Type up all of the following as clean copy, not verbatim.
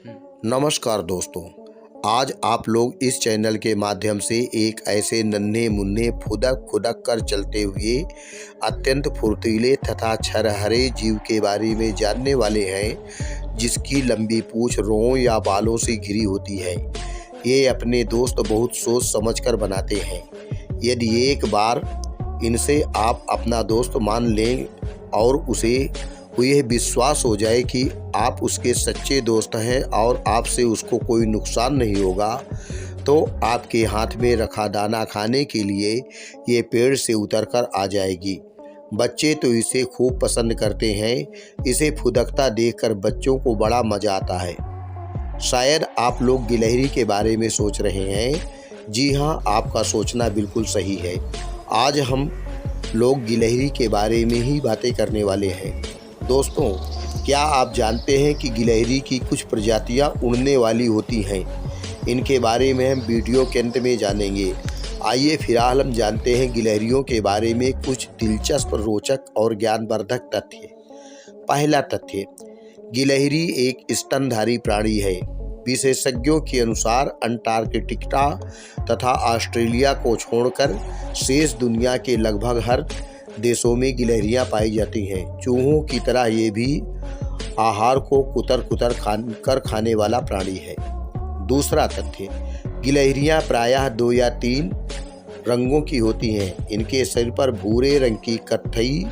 नमस्कार दोस्तों, आज आप लोग इस चैनल के माध्यम से एक ऐसे नन्हे मुन्ने फुदक खुदक कर चलते हुए अत्यंत फुर्तीले तथा छरहरे जीव के बारे में जानने वाले हैं, जिसकी लंबी पूंछ रोंयों या बालों से घिरी होती है। ये अपने दोस्त बहुत सोच समझ कर बनाते हैं। यदि एक बार इनसे आप अपना दोस्त मान लें और उसे यह विश्वास हो जाए कि आप उसके सच्चे दोस्त हैं और आपसे उसको कोई नुकसान नहीं होगा, तो आपके हाथ में रखा दाना खाने के लिए ये पेड़ से उतरकर आ जाएगी। बच्चे तो इसे खूब पसंद करते हैं। इसे फुदकता देखकर बच्चों को बड़ा मज़ा आता है। शायद आप लोग गिलहरी के बारे में सोच रहे हैं। जी हाँ, आपका सोचना बिल्कुल सही है। आज हम लोग गिलहरी के बारे में ही बातें करने वाले हैं। दोस्तों, क्या आप जानते हैं कि गिलहरी की कुछ प्रजातियां उड़ने वाली होती हैं? इनके बारे में हम वीडियो के अंत में जानेंगे। आइए फिलहाल हम जानते हैं गिलहरियों के बारे में कुछ दिलचस्प, रोचक और ज्ञानवर्धक तथ्य। पहला तथ्य, गिलहरी एक स्तनधारी प्राणी है। विशेषज्ञों के अनुसार अंटार्कटिका तथा ऑस्ट्रेलिया को छोड़कर शेष दुनिया के लगभग हर देशों में गिलहरियां पाई जाती हैं। चूहों की तरह ये भी आहार को कुतर कर खाने वाला प्राणी है। दूसरा तथ्य, गिलहरियां प्रायः 2 या 3 रंगों की होती हैं। इनके शरीर पर भूरे रंग की कत्थई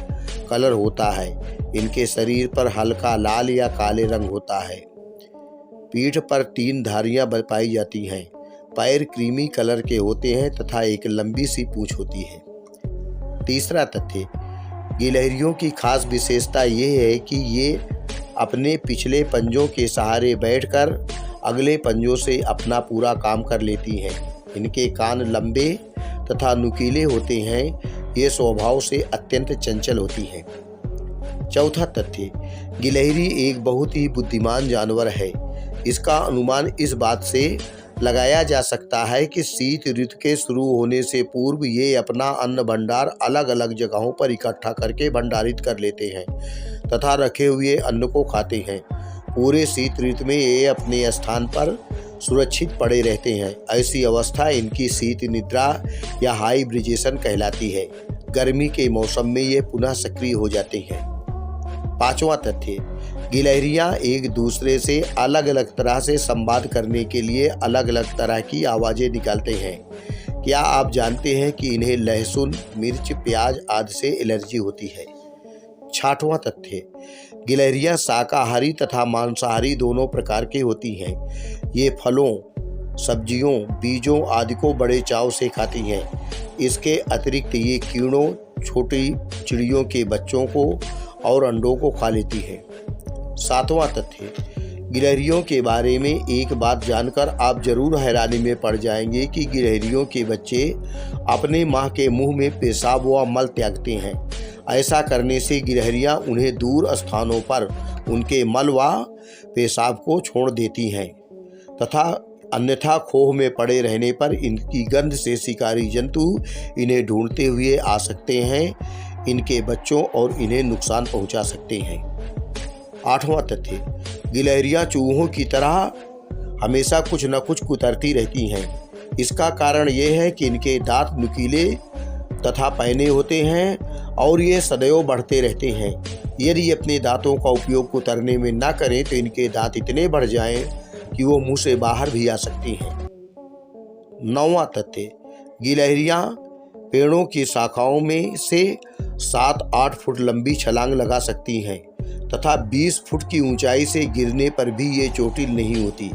कलर होता है। इनके शरीर पर हल्का लाल या काले रंग होता है। पीठ पर 3 धारियां पाई जाती हैं। पैर क्रीमी कलर के होते हैं तथा एक लंबी सी पूंछ होती है। तीसरा तथ्य, गिलहरियों की खास विशेषता ये है कि ये अपने पिछले पंजों के सहारे बैठकर अगले पंजों से अपना पूरा काम कर लेती हैं। इनके कान लंबे तथा नुकीले होते हैं। ये स्वभाव से अत्यंत चंचल होती हैं। चौथा तथ्य, गिलहरी एक बहुत ही बुद्धिमान जानवर है। इसका अनुमान इस बात से लगाया जा सकता है कि शीत ऋतु के शुरू होने से पूर्व ये अपना अन्न भंडार अलग अलग जगहों पर इकट्ठा करके भंडारित कर लेते हैं तथा रखे हुए अन्न को खाते हैं। पूरे शीत ऋतु में ये अपने स्थान पर सुरक्षित पड़े रहते हैं। ऐसी अवस्था इनकी शीत निद्रा या हाइब्रिडेशन कहलाती है। गर्मी के मौसम में ये पुनः सक्रिय हो जाते हैं। पांचवा तथ्य, गिलहरियां एक दूसरे से अलग अलग तरह से संवाद करने के लिए अलग अलग तरह की आवाज़ें निकालते हैं। क्या आप जानते हैं कि इन्हें लहसुन, मिर्च, प्याज आदि से एलर्जी होती है? छठवां तथ्य, गिलहरियां शाकाहारी तथा मांसाहारी दोनों प्रकार की होती हैं। ये फलों, सब्जियों, बीजों आदि को बड़े चाव से खाती हैं। इसके अतिरिक्त ये कीड़ों, छोटी चिड़ियों के बच्चों को और अंडों को खा लेती है। सातवां तथ्य, गिलहरियों के बारे में एक बात जानकर आप जरूर हैरानी में पड़ जाएंगे कि गिलहरियों के बच्चे अपने मां के मुंह में पेशाब व मल त्यागते हैं। ऐसा करने से गिलहरियां उन्हें दूर स्थानों पर उनके मल व पेशाब को छोड़ देती हैं तथा अन्यथा खोह में पड़े रहने पर इनकी गंध से शिकारी जंतु इन्हें ढूंढते हुए आ सकते हैं, इनके बच्चों और इन्हें नुकसान पहुंचा सकते हैं। आठवां तथ्य, गिलहरियां चूहों की तरह हमेशा कुछ न कुछ कुतरती रहती हैं। इसका कारण यह है कि इनके दांत नुकीले तथा पैने होते हैं और ये सदैव बढ़ते रहते हैं। यदि अपने दांतों का उपयोग कुतरने में न करें तो इनके दांत इतने बढ़ जाएं कि वो मुंह से बाहर भी आ सकती हैं। नौवां तथ्य, गिलहरियां पेड़ों की शाखाओं में से 7-8 फुट लंबी छलांग लगा सकती हैं तथा 20 फुट की ऊंचाई से गिरने पर भी ये चोटिल नहीं होती।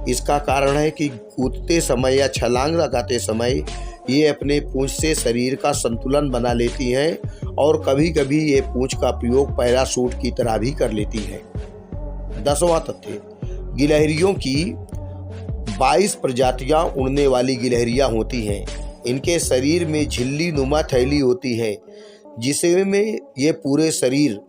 इसका कारण है कि कूदते समय या छलांग लगाते समय ये अपने पूंछ से शरीर का संतुलन बना लेती हैं और कभी कभी ये पूंछ का प्रयोग पैराशूट की तरह भी कर लेती हैं। 10वां तथ्य, गिलहरियों की 22 प्रजातियां उड़ने वाली गिलहरियां होती हैं। इनके शरीर में झिल्ली नुमा थैली होती है, जिसे में ये पूरे शरीर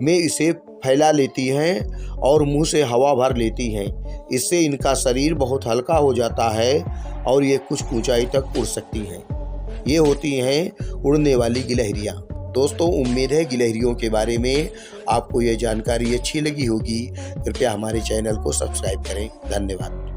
में इसे फैला लेती हैं और मुंह से हवा भर लेती हैं। इससे इनका शरीर बहुत हल्का हो जाता है और ये कुछ ऊंचाई तक उड़ सकती हैं। ये होती हैं उड़ने वाली गिलहरियां। दोस्तों उम्मीद है गिलहरियों के बारे में आपको यह जानकारी अच्छी लगी होगी। कृपया हमारे चैनल को सब्सक्राइब करें। धन्यवाद।